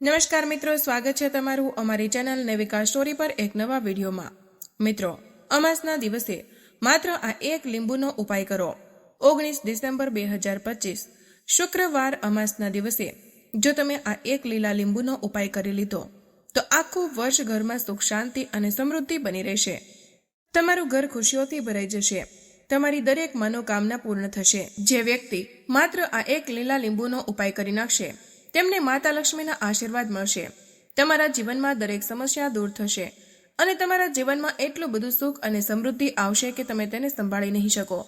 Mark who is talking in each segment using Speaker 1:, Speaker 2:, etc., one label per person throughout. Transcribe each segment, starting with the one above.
Speaker 1: નમસ્કાર મિત્રો, સ્વાગત છે તમારું અમારી ચેનલ નેવિકા સ્ટોરી પર એક નવા વિડીયોમાં। મિત્રો, અમાસના દિવસે માત્ર આ એક લીંબુનો ઉપાય કરો। 19 ડિસેમ્બર 2025 શુક્રવાર અમાસના દિવસે જો તમે આ એક લીલા લીંબુનો ઉપાય કરી લીધો તો આખું વર્ષ ઘરમાં સુખ શાંતિ અને સમૃદ્ધિ બની રહેશે। તમારું ઘર ખુશીઓથી ભરાઈ જશે। તમારી દરેક મનોકામના પૂર્ણ થશે। જે વ્યક્તિ માત્ર આ એક લીલા લીંબુનો ઉપાય કરી નાખશે તેમને માતા લક્ષ્મીના આશીર્વાદ મળશે। તમારા જીવનમાં દરેક સમસ્યા દૂર થશે અને તમારા જીવનમાં એટલું બધું સુખ અને સમૃદ્ધિ આવશે કે તમે તેને સંભાળી નહીં શકો।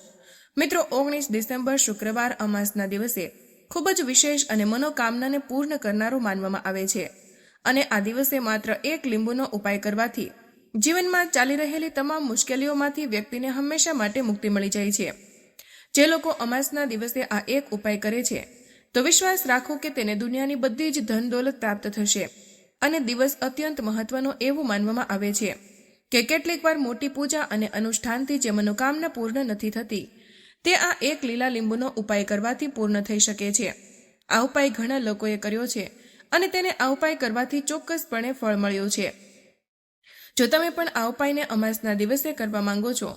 Speaker 1: મિત્રો, 19 ડિસેમ્બર શુક્રવાર અમાસના દિવસે ખૂબ જ વિશેષ અને મનોકામનાને પૂર્ણ કરનારું માનવામાં આવે છે અને આ દિવસે માત્ર એક લીંબુનો ઉપાય કરવાથી જીવનમાં ચાલી રહેલી તમામ મુશ્કેલીઓમાંથી વ્યક્તિને હંમેશા માટે મુક્તિ મળી જાય છે। જે લોકો અમાસના દિવસે આ એક ઉપાય કરે છે તો વિશ્વાસ રાખો કે તેને દુનિયાની બધી જ ધન દોલત પ્રાપ્ત થશે અને દિવસ અત્યંત મહત્વનો એવું માનવામાં આવે છે કે કેટલીક વાર મોટી પૂજા અને અનુષ્ઠાનથી જે મનોકામના પૂર્ણ નથી થતી તે આ એક લીલા લીંબુનો ઉપાય કરવાથી પૂર્ણ થઈ શકે છે। આ ઉપાય ઘણા લોકોએ કર્યો છે અને તેને આ ઉપાય કરવાથી ચોક્કસપણે ફળ મળ્યું છે। જો તમે પણ આ ઉપાયને અમાસના દિવસે કરવા માંગો છો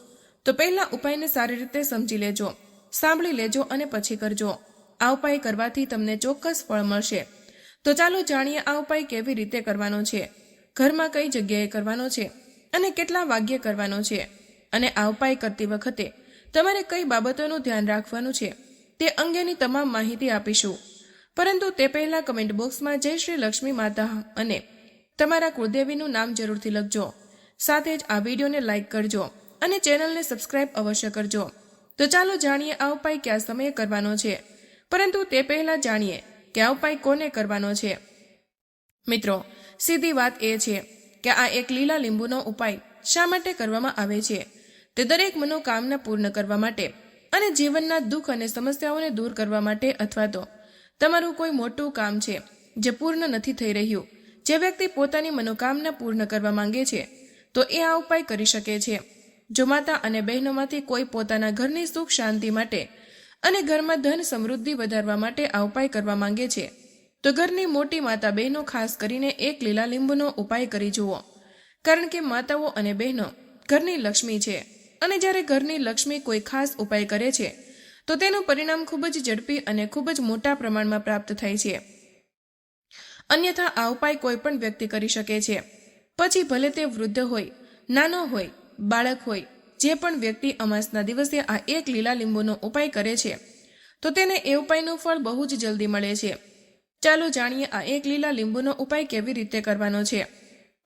Speaker 1: તો પહેલા ઉપાયને સારી રીતે સમજી લેજો, સાંભળી લેજો અને પછી કરજો। આ ઉપાય કરવાથી તમને ચોક્કસ ફળ મળશે। તો ચાલો જાણીએ આ ઉપાય કેવી રીતે કરવાનો છે, ઘરમાં કઈ જગ્યાએ કરવાનો છે અને કેટલા વાગ્યે કરવાનો છે અને આ ઉપાય કરતી વખતે તમારે કઈ બાબતોનું ધ્યાન રાખવાનું છે તે અંગેની તમામ માહિતી આપીશું। પરંતુ તે પહેલા કમેન્ટ બોક્સમાં જય શ્રી લક્ષ્મી માતા અને તમારા કુળદેવીનું નામ જરૂરથી લખજો। સાથે જ આ વિડીયોને લાઇક કરજો અને ચેનલને સબસ્ક્રાઇબ અવશ્ય કરજો। તો ચાલો જાણીએ આ ઉપાય કયા સમયે કરવાનો છે, પરંતુ તે પહેલા જાણીએ કે આ ઉપાય કોને કરવાનો છે। મિત્રો, સીધી વાત એ છે કે આ એક લીલા લીંબુનો ઉપાય શા માટે કરવામાં આવે છે તે દરેક મનોકામના પૂર્ણ કરવા માટે અને જીવનના દુઃખ અને સમસ્યાઓને દૂર કરવા માટે, અથવા તો તમારું કોઈ મોટું કામ છે જે પૂર્ણ નથી થઈ રહ્યું, જે વ્યક્તિ પોતાની મનોકામના પૂર્ણ કરવા માંગે છે તો એ આ ઉપાય કરી શકે છે। જો માતા અને બહેનોમાંથી કોઈ પોતાના ઘરની સુખ શાંતિ માટે અને ઘરમાં ધન સમૃદ્ધિ વધારવા માટે આ ઉપાય કરવા માંગે છે તો ઘરની મોટી માતા બહેનો ખાસ કરીને એક લીલા લીંબુનો ઉપાય કરી જુઓ, કારણ કે માતાઓ અને બહેનો ઘરની લક્ષ્મી છે અને જ્યારે ઘરની લક્ષ્મી કોઈ ખાસ ઉપાય કરે છે તો તેનું પરિણામ ખૂબ જ ઝડપી અને ખૂબ જ મોટા પ્રમાણમાં પ્રાપ્ત થાય છે। અન્યથા આ ઉપાય કોઈ પણ વ્યક્તિ કરી શકે છે, પછી ભલે તે વૃદ્ધ હોય, નાનો હોય, બાળક હોય, જે પણ વ્યક્તિ અમાસના દિવસે આ એક લીલા લીંબુનો ઉપાય કરે છે તો તેને એ ઉપાયનું ફળ બહુ જ જલ્દી મળે છે। ચાલો જાણીએ આ એક લીલા લીંબુનો ઉપાય કેવી રીતે કરવાનો છે,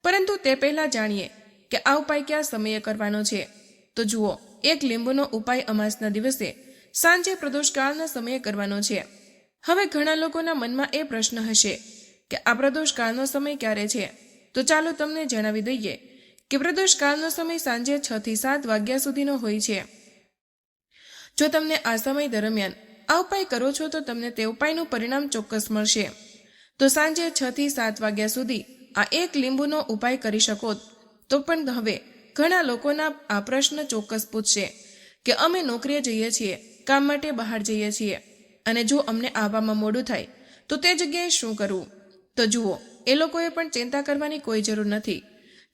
Speaker 1: પરંતુ તે પહેલા જાણીએ કે આ ઉપાય કયા સમયે કરવાનો છે। તો જુઓ, એક લીંબુનો ઉપાય અમાસના દિવસે સાંજે પ્રદોષકાળના સમયે કરવાનો છે। હવે ઘણા લોકોના મનમાં એ પ્રશ્ન હશે કે આ પ્રદોષકાળનો સમય ક્યારે છે, તો ચાલો તમને જણાવી દઈએ કે પ્રદોષકાળનો સમય સાંજે 6 થી 7 વાગ્યા સુધીનો હોય છે। જો તમને આ સમય દરમિયાન આ ઉપાય કરો છો તો તમને તે ઉપાયનું પરિણામ ચોક્કસ મળશે। તો સાંજે 6 થી 7 વાગ્યા સુધી આ એક લીંબુનો ઉપાય કરી શકો। તો પણ હવે ઘણા લોકોના આ પ્રશ્ન ચોક્કસ પૂછશે કે અમે નોકરીએ જઈએ છીએ, કામ માટે બહાર જઈએ છીએ અને જો અમને આવવામાં મોડું થાય તો તે જગ્યાએ શું કરવું? તો જુઓ, એ લોકોએ પણ ચિંતા કરવાની કોઈ જરૂર નથી।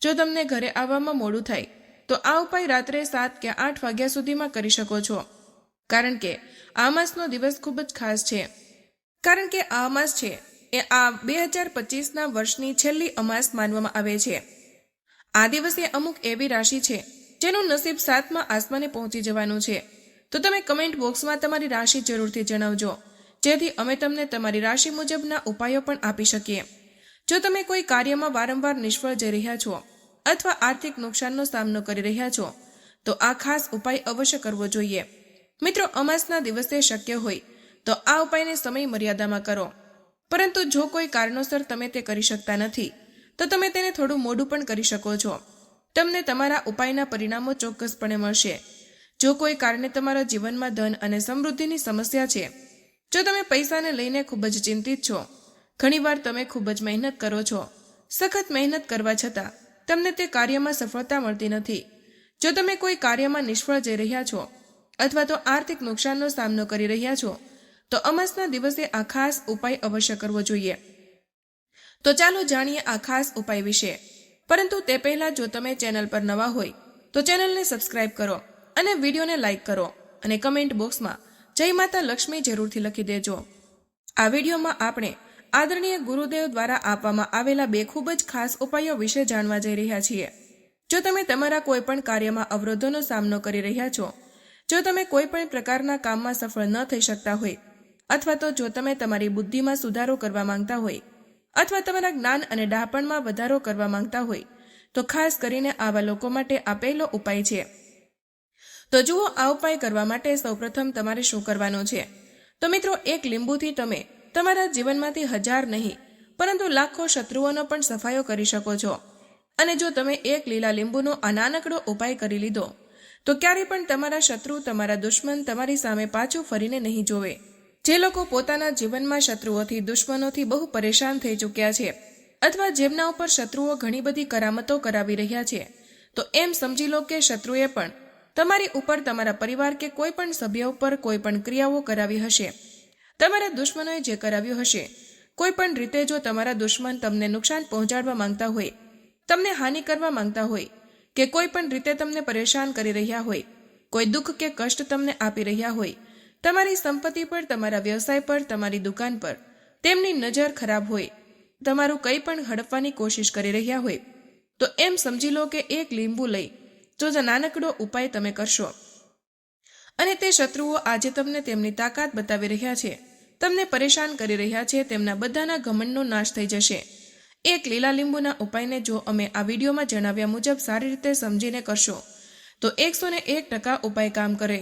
Speaker 1: જો તમને ઘરે આવવામાં મોડું થાય તો આ ઉપાય રાત્રે 7 કે 8 વાગ્યા સુધીમાં કરી શકો છો, કારણ કે આ માસનો દિવસ ખૂબ જ ખાસ છે। કારણ કે આ અમાસ છે એ આ 2025ના વર્ષની છેલ્લી અમાસ માનવામાં આવે છે। આ દિવસે અમુક એવી રાશિ છે જેનું નસીબ 7મા આસમાને પહોંચી જવાનું છે। તો તમે કમેન્ટ બોક્સમાં તમારી રાશિ જરૂરથી જણાવજો, જેથી અમે તમને તમારી રાશિ મુજબના ઉપાયો પણ આપી શકીએ। જો તમે કોઈ કાર્યમાં વારંવાર નિષ્ફળ જઈ રહ્યા છો અથવા આર્થિક નુકસાનનો સામનો કરી રહ્યા છો તો આ ખાસ ઉપાય અવશ્ય કરવો જોઈએ। મિત્રો, અમાસના દિવસે શક્ય હોય તો આ ઉપાયને સમય મર્યાદામાં કરો, પરંતુ જો કોઈ કારણોસર તમે તે કરી શકતા નથી તો તમે તેને થોડું મોડું પણ કરી શકો છો। તમને તમારા ઉપાયના પરિણામો ચોક્કસપણે મળશે। જો કોઈ કારણે તમારા જીવનમાં ધન અને સમૃદ્ધિની સમસ્યા છે, જો તમે પૈસાને લઈને ખૂબ જ ચિંતિત છો, ઘણીવાર તમે ખૂબ જ મહેનત કરો છો, સખત મહેનત કરવા છતાં તમને તે કાર્યમાં સફળતા મળતી નથી, જો તમે કોઈ કાર્યમાં નિષ્ફળ જઈ રહ્યા છો અથવા તો આર્થિક નુકસાનનો સામનો કરી રહ્યા છો તો અમાસના દિવસે આ ખાસ ઉપાય અવશ્ય કરવો જોઈએ। તો ચાલો જાણીએ આ ખાસ ઉપાય વિશે. પરંતુ તે પહેલા જો તમે ચેનલ પર નવા હોય તો ચેનલને સબસ્ક્રાઇબ કરો અને વિડીયોને લાઇક કરો અને કમેન્ટ બોક્સમાં જય માતા લક્ષ્મી જરૂરથી લખી દેજો. આ વિડીયોમાં આપણે આદરણીય ગુરુદેવ દ્વારા આપવામાં આવેલા 2 ખૂબ જ ખાસ ઉપાયો વિશે જાણવા જઈ રહ્યા છીએ. જો તમે તમારા કોઈ પણ કાર્યમાં અવરોધોનો સામનો કરી રહ્યા છો, જો તમે કોઈ પણ પ્રકારના કામમાં સફળ ન થઈ શકતા હોય, અથવા તો જો તમે તમારી બુદ્ધિમાં સુધારો કરવા માંગતા હોય, અથવા તમારા જ્ઞાન અને ડહાપણમાં વધારો કરવા માંગતા હોય, તો ખાસ કરીને આવા લોકો માટે આ પહેલો ઉપાય છે. તો જુઓ, આ ઉપાય કરવા માટે સૌપ્રથમ તમારે શું કરવાનું છે. તો મિત્રો, એક લીંબુથી તમે તમારા જીવનમાંથી 1000 નહીં પરંતુ લાખો શત્રુઓનો પણ સફાયો કરી શકો છો. અને જો તમે એક લીલા લીંબુનો આ નાનકડો ઉપાય કરી લીધો તો ક્યારેય પણ તમારા શત્રુ, તમારા દુશ્મન તમારી સામે પાછું ફરીને નહીં જોવે. જે લોકો પોતાના જીવનમાં શત્રુઓથી, દુશ્મનોથી બહુ પરેશાન થઈ ચૂક્યા છે, અથવા જેમના ઉપર શત્રુઓ ઘણી બધી કરામતો કરાવી રહ્યા છે, તો એમ સમજી લો કે શત્રુએ પણ તમારી ઉપર, તમારા પરિવાર કે કોઈ પણ સભ્ય ઉપર કોઈ પણ ક્રિયાઓ કરાવી હશે. તમારા દુશ્મનોએ જે કરાવ્યું હશે, કોઈ પણ રીતે જો તમારા દુશ્મન તમને નુકસાન પહોંચાડવા માંગતા હોય, તમને હાનિ કરવા માંગતા હોય, કે કોઈ પણ રીતે તમને પરેશાન કરી રહ્યા હોય, કોઈ દુઃખ કે કષ્ટ તમને આપી રહ્યા હોય, તમારી સંપત્તિ પર, તમારા વ્યવસાય પર, તમારી દુકાન પર તેમની નજર ખરાબ હોય, તમારું કંઈ પણ હડપવાની કોશિશ કરી રહ્યા હોય, તો એમ સમજી લો કે એક લીંબુ લઈ જો નાનકડો ઉપાય તમે કરશો અને તે શત્રુઓ આજે તમને તેમની તાકાત બતાવી રહ્યા છે, તમને પરેશાન કરી રહ્યા છે, તેમના બધાના ઘમંડનો નાશ થઈ જશે. એક લીલા લીંબુના ઉપાયને જો અમે આ વિડીયોમાં જણાવ્યા મુજબ સારી રીતે સમજીને કરશો તો 101% ઉપાય કામ કરે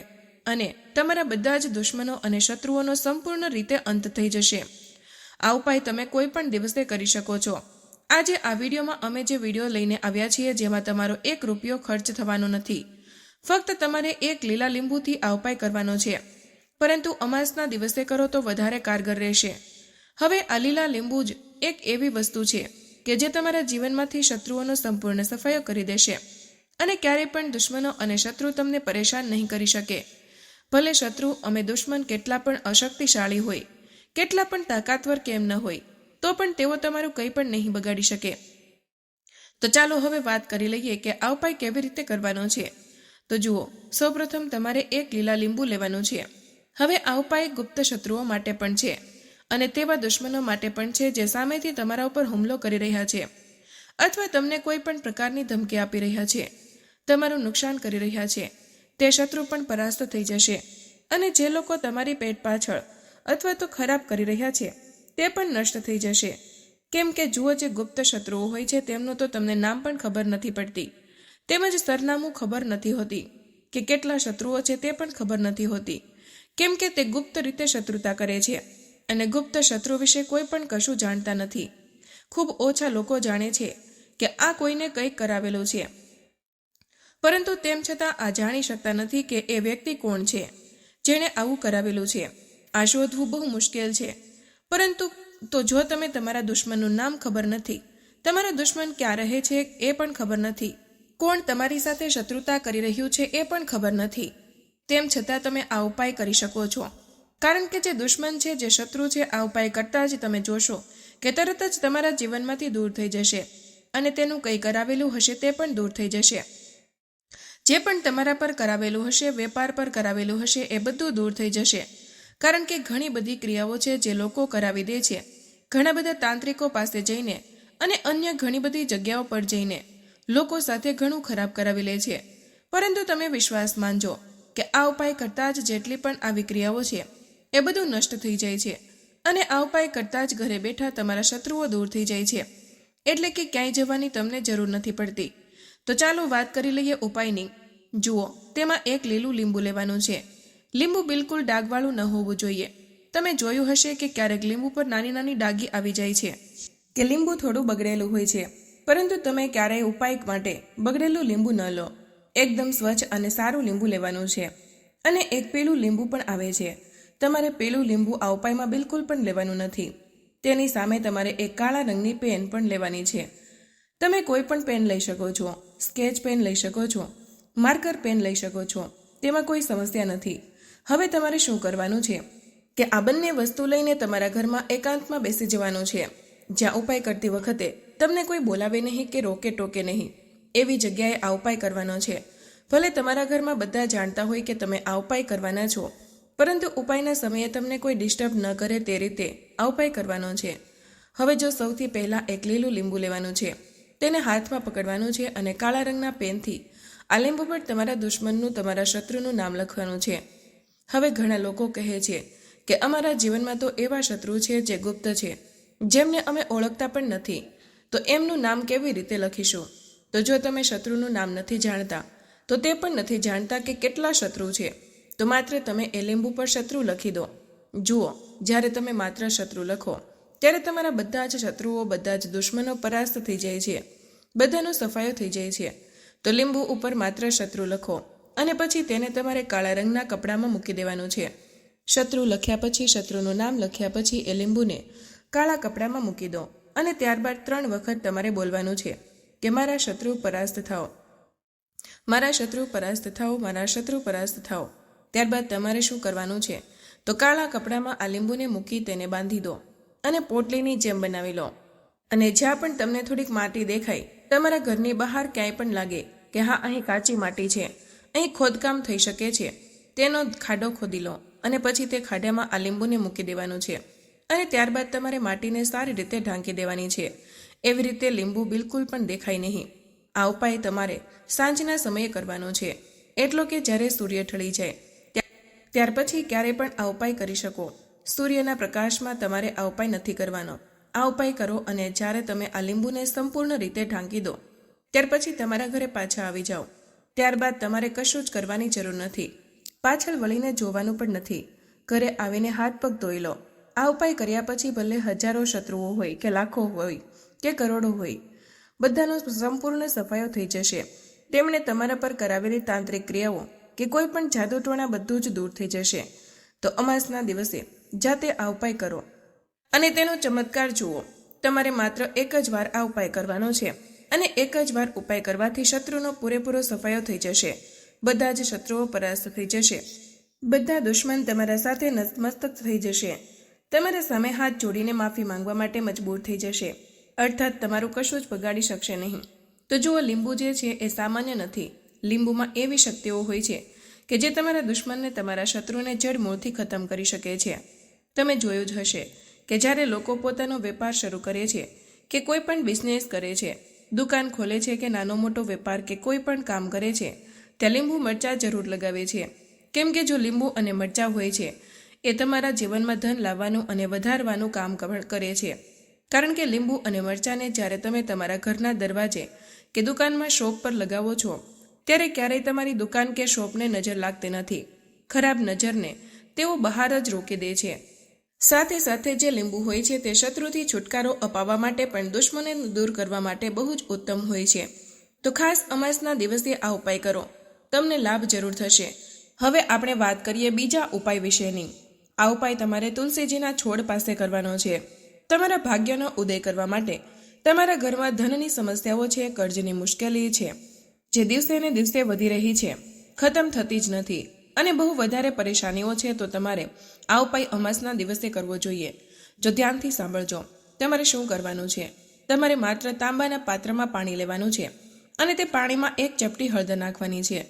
Speaker 1: અને તમારા બધા જ દુશ્મનો અને શત્રુઓનો સંપૂર્ણ રીતે અંત થઈ જશે. આ ઉપાય તમે કોઈ પણ દિવસે કરી શકો છો. આજે આ વિડીયોમાં અમે જે વિડીયો લઈને આવ્યા છીએ, જેમાં તમારો 1 રૂપિયો ખર્ચ થવાનો નથી. ફક્ત તમારે એક લીલા લીંબુથી આ ઉપાય કરવાનો છે, પરંતુ અમાસના દિવસે કરો તો વધારે કારગર રહેશે. હવે આ લીલા લીંબુ જ એક એવી વસ્તુ છે કે જે તમારા જીવનમાંથી શત્રુઓનો સંપૂર્ણ સફાયો કરી દેશે અને ક્યારેય પણ દુશ્મનો અને શત્રુ તમને પરેશાન નહીં કરી શકે. ભલે શત્રુ અમે દુશ્મન કેટલા પણ અશક્તિશાળી હોય, કેટલા પણ તાકાતવર કેમ ન હોય, તો પણ તેઓ તમારું કંઈ પણ નહીં બગાડી શકે. તો ચાલો હવે વાત કરી લઈએ કે આ ઉપાય કેવી રીતે કરવાનો છે. તો જુઓ, સૌપ્રથમ તમારે એક લીલા લીંબુ લેવાનું છે. હવે આ ઉપાય ગુપ્ત શત્રુઓ માટે પણ છે અને તેવા દુશ્મનો માટે પણ છે જે સામેથી તમારા ઉપર હુમલો કરી રહ્યા છે, અથવા તમને કોઈ પણ પ્રકારની ધમકી આપી રહ્યા છે, તમારું નુકસાન કરી રહ્યા છે. તે શત્રુ પણ પરાસ્ત થઈ જશે અને જે લોકો તમારી પેટ પાછળ અથવા તો ખરાબ કરી રહ્યા છે તે પણ નષ્ટ થઈ જશે. કેમ કે જુઓ, જે ગુપ્ત શત્રુઓ હોય છે તેમનું તો તમને નામ પણ ખબર નથી પડતી, તેમજ સરનામું ખબર નથી હોતી, કે કેટલા શત્રુઓ છે તે પણ ખબર નથી હોતી. કેમ કે તે ગુપ્ત રીતે શત્રુતા કરે છે અને ગુપ્ત શત્રુ વિશે કોઈ પણ કશું જાણતા નથી. ખૂબ ઓછા લોકો જાણે છે કે આ કોઈને કંઈક કરાવેલું છે, પરંતુ તેમ છતાં આ જાણી શકતા નથી કે એ વ્યક્તિ કોણ છે જેણે આવું કરાવેલું છે. આ શોધવું બહુ મુશ્કેલ છે. પરંતુ તો જો તમે તમારા દુશ્મનનું નામ ખબર નથી, તમારા દુશ્મન ક્યાં રહે છે એ પણ ખબર નથી, કોણ તમારી સાથે શત્રુતા કરી રહ્યું છે એ પણ ખબર નથી, તેમ છતાં તમે આ ઉપાય કરી શકો છો. કારણ કે જે દુશ્મન છે, જે શત્રુ છે, આ ઉપાય કરતાં જ તમે જોશો કે તરત જ તમારા જીવનમાંથી દૂર થઈ જશે અને તેનું કંઈ કરાવેલું હશે તે પણ દૂર થઈ જશે. જે પણ તમારા પર કરાવેલું હશે, વેપાર પર કરાવેલું હશે, એ બધું દૂર થઈ જશે. કારણ કે ઘણી બધી ક્રિયાઓ છે જે લોકો કરાવી દે છે, ઘણા બધા તાંત્રિકો પાસે જઈને અને અન્ય ઘણી બધી જગ્યાઓ પર જઈને લોકો સાથે ઘણું ખરાબ કરાવી લે છે. પરંતુ તમે વિશ્વાસ માનજો કે આ ઉપાય કરતાં જ જેટલી પણ આવી ક્રિયાઓ છે એ બધું નષ્ટ થઈ જાય છે અને આ ઉપાય કરતાં જ ઘરે બેઠા તમારા શત્રુઓ દૂર થઈ જાય છે. એટલે કે ક્યાંય જવાની તમને જરૂર નથી પડતી. તો ચાલો વાત કરી લઈએ ઉપાયની. જુઓ, તેમાં એક લીલું લીંબુ લેવાનું છે. લીંબુ બિલકુલ ડાઘવાળું ન હોવું જોઈએ. તમે જોયું હશે કે ક્યારેક લીંબુ પર નાની નાની ડાઘી આવી જાય છે, કે લીંબુ થોડું બગડેલું હોય છે. પરંતુ તમે ક્યારેય ઉપાય માટે બગડેલું લીંબુ ન લો. એકદમ સ્વચ્છ અને સારું લીંબુ લેવાનું છે. અને એક પેલું લીંબુ પણ આવે છે. તમારે પેલું લીંબુ આ ઉપાયમાં બિલકુલ પણ લેવાનું નથી. તેની સામે તમારે એક કાળા રંગની પેન પણ લેવાની છે. તમે કોઈ પણ પેન લઈ શકો છો, સ્કેચ પેન લઈ શકો છો, માર્કર પેન લઈ શકો છો, તેમાં કોઈ સમસ્યા નથી. હવે તમારે શું કરવાનું છે કે આ બંને વસ્તુ લઈને તમારા ઘરમાં એકાંતમાં બેસી જવાનું છે. જ્યાં ઉપાય કરતી વખતે તમને કોઈ બોલાવે નહીં કે રોકે ટોકે નહીં, એવી જગ્યાએ આ ઉપાય કરવાનો છે. ભલે તમારા ઘરમાં બધા જાણતા હોય કે તમે આ ઉપાય કરવાના છો, પરંતુ ઉપાયના સમયે તમને કોઈ ડિસ્ટર્બ ન કરે તે રીતે આ ઉપાય કરવાનો છે. હવે જો સૌથી પહેલાં એક લીલું લીંબુ લેવાનું છે, તેને હાથમાં પકડવાનું છે અને કાળા રંગના પેનથી આ લીંબુ પર તમારા દુશ્મનનું, તમારા શત્રુનું નામ લખવાનું છે. હવે ઘણા લોકો કહે છે કે અમારા જીવનમાં તો એવા શત્રુ છે જે ગુપ્ત છે, જેમને અમે ઓળખતા પણ નથી, તો એમનું નામ કેવી રીતે લખીશું? તો જો તમે શત્રુનું નામ નથી જાણતા, તો તે પણ નથી જાણતા કે કેટલા શત્રુ છે, તો માત્ર તમે એ લીંબુ પર શત્રુ લખી દો. જુઓ, જ્યારે તમે માત્ર શત્રુ લખો ત્યારે તમારા બધા જ શત્રુઓ, બધા જ દુશ્મનો પરાસ્ત થઈ જાય છે, બધાનો સફાયો થઈ જાય છે. તો લીંબુ ઉપર માત્ર શત્રુ લખો અને પછી તેને તમારે કાળા રંગના કપડામાં મૂકી દેવાનું છે. શત્રુ લખ્યા પછી, શત્રુનું નામ લખ્યા પછી એ લીંબુને કાળા કપડામાં મૂકી દો અને ત્યારબાદ 3 વખત તમારે બોલવાનું છે કે મારા શત્રુ પરાસ્ત થાઓ, મારા શત્રુ પરાસ્ત થાઓ, મારા શત્રુ પરાસ્ત થાઓ. ત્યારબાદ તમારે શું કરવાનું છે? તો કાળા કપડામાં આ લીંબુને મૂકી તેને બાંધી દો અને પોટલીની જેમ બનાવી લો. અને જ્યાં પણ તમને થોડીક માટી દેખાય, તમારા ઘરની બહાર ક્યાંય પણ લાગે કે હા અહીં કાચી માટી છે, અહીં ખોદકામ થઈ શકે છે, તેનો ખાડો ખોદી લો અને પછી તે ખાડામાં આ લીંબુને મૂકી દેવાનું છે અને ત્યારબાદ તમારે માટીને સારી રીતે ઢાંકી દેવાની છે. એવી રીતે લીંબુ બિલકુલ પણ દેખાય નહીં. આ ઉપાય તમારે સાંજના સમયે કરવાનો છે, એટલો કે જ્યારે સૂર્ય ઢળી જાય. ત્યાર પછી ક્યારે પણ આ ઉપાય કરી શકો. સૂર્યના પ્રકાશમાં તમારે આ ઉપાય નથી કરવાનો. આ ઉપાય કરો અને જ્યારે તમે આ લીંબુને સંપૂર્ણ રીતે ઢાંકી દો, ત્યાર પછી તમારા ઘરે પાછા આવી જાઓ. ત્યારબાદ તમારે કશું જ કરવાની જરૂર નથી, પાછળ વળીને જોવાનું પણ નથી. ઘરે આવીને હાથ પગ ધોઈ લો. આ ઉપાય કર્યા પછી ભલે હજારો શત્રુઓ હોય કે લાખો હોય કે કરોડો હોય, બધાનો સંપૂર્ણ સફાયો થઈ જશે. તેમણે તમારા પર કરાવેલી તાંત્રિક ક્રિયાઓ કે કોઈ પણ જાદુટોણા બધું જ દૂર થઈ જશે. તો અમાસના દિવસે જાતે આ ઉપાય કરો અને તેનો ચમત્કાર જુઓ. તમારે માત્ર એક જ વાર આ ઉપાય કરવાનો છે અને એક જ વાર ઉપાય કરવાથી શત્રુનો પૂરેપૂરો સફાયો થઈ જશે. બધા જ શત્રુઓ પરાસ્ત થઈ જશે, બધા દુશ્મન તમારા સાથે નતમસ્તક થઈ જશે, તમારા સામે હાથ જોડીને માફી માંગવા માટે મજબૂર થઈ જશે, અર્થાત તમારું કશું જ બગાડી શકશે નહીં. તો જુઓ, લીંબુ જે છે એ સામાન્ય નથી. લીંબુમાં એવી શક્તિઓ હોય છે કે જે તમારા દુશ્મનને, તમારા શત્રુને જડમૂળથી ખતમ કરી શકે છે. તમે જોયું જ હશે કે જ્યારે લોકો પોતાનો વેપાર શરૂ કરે છે કે કોઈ પણ બિઝનેસ કરે છે, દુકાન ખોલે છે કે નાનો મોટો વેપાર કે કોઈ પણ કામ કરે છે, ત્યાં લીંબુ મરચાં જરૂર લગાવે છે. કેમ કે જો લીંબુ અને મરચાં હોય છે, એ તમારા જીવનમાં ધન લાવવાનું અને વધારવાનું કામ કરે છે. કારણ કે લીંબુ અને મરચાંને જ્યારે તમે તમારા ઘરના દરવાજે કે દુકાનમાં શોપ પર લગાવો છો, ત્યારે ક્યારેય તમારી દુકાન કે શોપને નજર લાગતી નથી. ખરાબ નજરને તેઓ બહાર જ રોકી દે છે. સાથે સાથે જે લીંબુ હોય છે તે શત્રુથી છુટકારો અપાવવા માટે પણ, દુશ્મનને દૂર કરવા માટે બહુ જ ઉત્તમ હોય છે. તો ખાસ અમાસના દિવસે આ ઉપાય કરો, તમને લાભ જરૂર થશે. હવે આપણે વાત કરીએ બીજા ઉપાય વિશેની. આ ઉપાય તમારે તુલસીજીના છોડ પાસે કરવાનો છે. તમારા ભાગ્યનો ઉદય કરવા માટે, તમારા ઘરમાં ધનની સમસ્યાઓ છે, કર્જની મુશ્કેલી છે, જે દિવસે ને દિવસે વધી રહી છે, ખતમ થતી જ નથી અને બહુ વધારે પરેશાનીઓ છે, તો તમારે આ ઉપાય અમાસના દિવસે કરવો જોઈએ. જો ધ્યાનથી સાંભળજો, તમારે શું કરવાનું છે? તમારે માત્ર તાંબાના પાત્રમાં પાણી લેવાનું છે અને તે પાણીમાં 1 ચપટી હળદર નાખવાની છે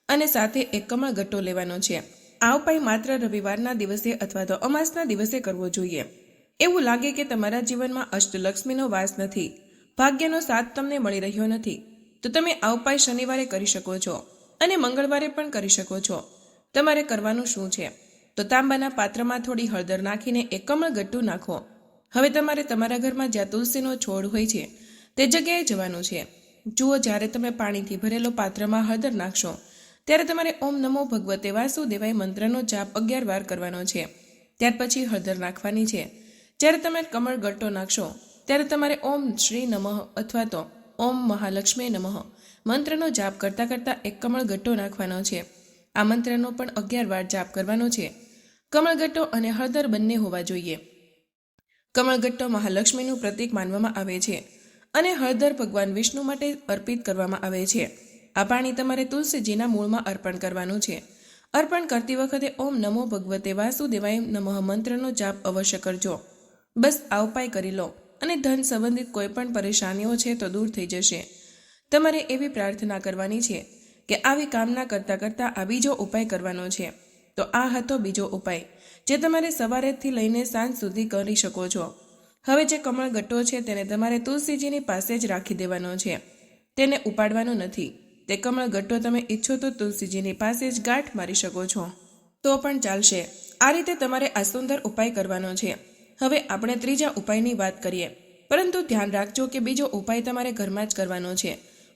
Speaker 1: અને સાથે 1 કમળગટ્ટો લેવાનો છે. આ ઉપાય માત્ર રવિવારના દિવસે અથવા તો અમાસના દિવસે કરવો જોઈએ. એવું લાગે કે તમારા જીવનમાં અષ્ટલક્ષ્મીનો વાસ નથી, ભાગ્યનો સાથ તમને મળી રહ્યો નથી, તો તમે આ ઉપાય શનિવારે કરી શકો છો અને મંગળવારે પણ કરી શકો છો. તમારે કરવાનું શું છે? તો તાંબાના પાત્રમાં થોડી હળદર નાખીને 1 કમળગટ્ટું નાખો. હવે તમારે તમારા ઘરમાં જ્યાં તુલસીનો છોડ હોય છે તે જગ્યાએ જવાનું છે. જુઓ, જ્યારે તમે પાણીથી ભરેલો પાત્રમાં હળદર નાખશો, ત્યારે તમારે ઓમ નમો ભગવતે વાસુદેવાય મંત્રનો જાપ 11 વાર કરવાનો છે. ત્યાર પછી હળદર નાખવાની છે. જ્યારે તમે કમળગટ્ટો નાખશો, ત્યારે તમારે ઓમ શ્રી નમઃ અથવા તો ઓમ મહાલક્ષ્મી નમઃ મંત્રનો જાપ કરતાં કરતાં 1 કમળગટ્ટો નાખવાનો છે. આ મંત્રનો પણ 11 વાર જાપ કરવાનો છે. કમળગટ્ટો અને હળદર બંને હોવા જોઈએ. કમળગટ્ટો મહાલક્ષ્મીનું પ્રતીક માનવામાં આવે છે અને હળદર ભગવાન વિષ્ણુ માટે અર્પિત કરવામાં આવે છે. આ પાણી તમારે તુલસીજીના મૂળમાં અર્પણ કરવાનું છે. અર્પણ કરતી વખતે ઓમ નમો ભગવતે વાસુદેવાય નમઃ મંત્રનો જાપ અવશ્ય કરજો. બસ આ ઉપાય કરી લો અને ધન સંબંધિત કોઈ પણ પરેશાનીઓ છે તો દૂર થઈ જશે. તમારે એવી પ્રાર્થના કરવાની છે કે આવી કામના કરતાં કરતાં આ બીજો ઉપાય કરવાનો છે. તો આ હતો બીજો ઉપાય જે તમારે સવારેથી લઈને સાંજ સુધી કરી શકો છો. હવે જે કમળ ગટ્ટો છે તેને તમારે તુલસીજીની પાસે જ રાખી દેવાનો છે. તેને ઉપાડવાનો નથી. તે કમળ ગટ્ટો તમે ઈચ્છો તો તુલસીજીની પાસે જ ગાંઠ મારી શકો છો તો પણ ચાલશે. આ રીતે તમારે આ સુંદર ઉપાય કરવાનો છે. હવે આપણે ત્રીજા ઉપાયની વાત કરીએ, પરંતુ ધ્યાન રાખજો કે બીજો ઉપાય તમારે ઘરમાં જ કરવાનો છે,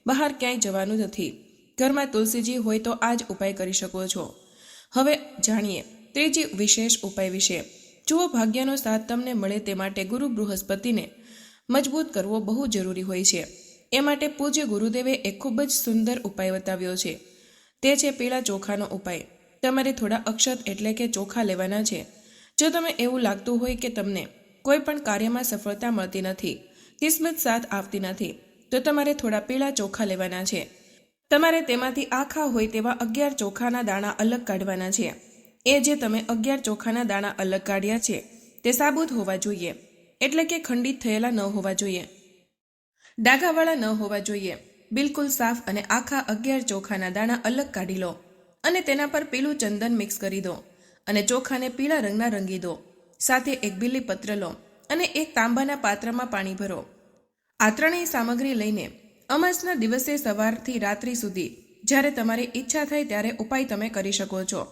Speaker 1: બહાર ક્યાંય જવાનું નથી. ઘરમાં તુલસીજી હોય તો આ જ ઉપાય કરી શકો છો. હવે જાણીએ ત્રીજી વિશેષ ઉપાય વિશે. જુઓ, ભાગ્યનો સાથ તમને મળે તે માટે ગુરુ બૃહસ્પતિને મજબૂત કરવો બહુ જરૂરી હોય છે. એ માટે પૂજ્ય ગુરુદેવે એક ખૂબ જ સુંદર ઉપાય બતાવ્યો છે. તે છે પીળા ચોખાનો ઉપાય. તમારે થોડા અક્ષત એટલે કે ચોખા લેવાના છે. જો તમે એવું લાગતું હોય કે તમને કોઈ પણ કાર્યમાં સફળતા મળતી નથી, કિસ્મત સાથ આવતી નથી, તો તમારે થોડા પીળા ચોખા લેવાના છે. તમારે તેમાંથી આખા હોય તેવા 11 ચોખાના દાણા અલગ કાઢવાના છે. એ જે તમે 11 ચોખાના દાણા અલગ કાઢ્યા છે તે સાબુત હોવા જોઈએ, એટલે કે ખંડિત થયેલા ન હોવા જોઈએ, ડાઘાવાળા ન હોવા જોઈએ. બિલકુલ સાફ અને આખા 11 ચોખાના દાણા અલગ કાઢી લો અને તેના પર પીળું ચંદન મિક્સ કરી દો અને ચોખાને પીળા રંગના રંગી દો. સાથે એક બીલીપત્ર લો અને એક તાંબાના પાત્રમાં પાણી ભરો. આ ત્રણેય સામગ્રી લઈને અમાસના દિવસે સવારથી રાત્રિ સુધી જ્યારે તમારી ઈચ્છા થાય ત્યારે ઉપાય તમે કરી શકો છો.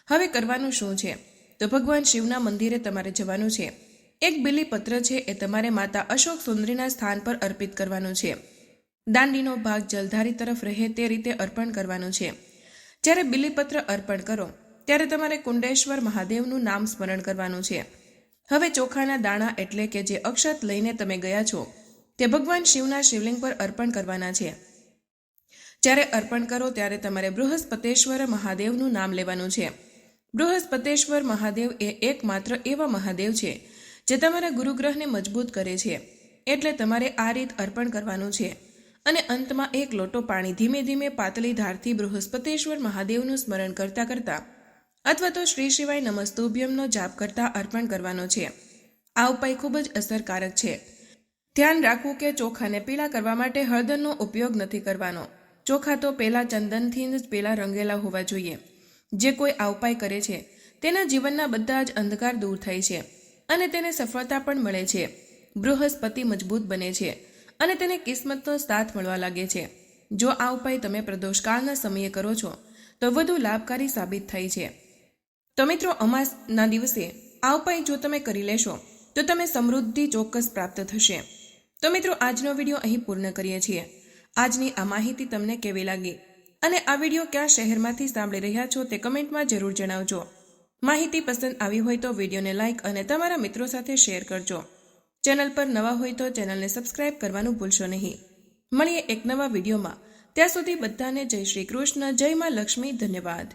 Speaker 1: હવે કરવાનું શું છે? તો ભગવાન શિવના મંદિરે તમારે જવાનું છે. એક બીલીપત્ર છે એ તમારે માતા અશોક સુંદરીના સ્થાન પર અર્પિત કરવાનું છે. દાંડીનો ભાગ જલધારી તરફ રહે તે રીતે અર્પણ કરવાનું છે. જ્યારે બીલીપત્ર અર્પણ કરો ત્યારે તમારે કુંડેશ્વર મહાદેવનું નામ સ્મરણ કરવાનું છે. હવે ચોખાના દાણા એટલે કે જે અક્ષત લઈને તમે ગયા છો તે ભગવાન શિવના શિવલિંગ પર અર્પણ કરવાના છે. જ્યારે અર્પણ કરો ત્યારે તમારે બૃહસ્પતેશ્વર મહાદેવનું નામ લેવાનું છે. બૃહસ્પતેશ્વર મહાદેવ એ એકમાત્ર એવા મહાદેવ છે જે તમારા ગુરુગ્રહને મજબૂત કરે છે. એટલે તમારે આ રીત અર્પણ કરવાનું છે અને અંતમાં એક લોટો પાણી ધીમે ધીમે પાતળી ધારથી બૃહસ્પતેશ્વર મહાદેવનું સ્મરણ કરતા કરતા અથવા તો શ્રી શિવાય નમસ્તુભ્યમનો જાપ કરતા અર્પણ કરવાનો છે. આ ઉપાય ખૂબ જ અસરકારક છે. ધ્યાન રાખવું કે ચોખાને પીળા કરવા માટે હળદરનો ઉપયોગ નથી કરવાનો. ચોખા તો પેલા ચંદનથી જ પેલા રંગેલા હોવા જોઈએ. જે કોઈ આ ઉપાય કરે છે તેના જીવનના બધા જ અંધકાર દૂર થાય છે અને તેને સફળતા પણ મળે છે. બૃહસ્પતિ મજબૂત બને છે અને તેને કિસ્મતનો સાથ મળવા લાગે છે. જો આ ઉપાય તમે પ્રદોષકાળના સમયે કરો છો તો વધુ લાભકારી સાબિત થાય છે. તો મિત્રો, અમાસના દિવસે આ ઉપાય જો તમે કરી લેશો તો તમે સમૃદ્ધિ ચોક્કસ પ્રાપ્ત થશે. તો મિત્રો, આજનો વિડીયો અહીં પૂર્ણ કરીએ છીએ. આજની આ માહિતી તમને કેવી લાગી અને આ વિડીયો કયા શહેરમાંથી સાંભળી રહ્યા છો તે કમેન્ટમાં જરૂર જણાવજો. માહિતી પસંદ આવી હોય તો વિડીયોને લાઇક અને તમારા મિત્રો સાથે શેર કરજો. ચેનલ પર નવા હોય તો ચેનલને સબસ્ક્રાઇબ કરવાનું ભૂલશો નહીં. મળીએ એક નવા વિડીયોમાં. ત્યાં સુધી બધાને જય શ્રી કૃષ્ણ, જય માં લક્ષ્મી. ધન્યવાદ.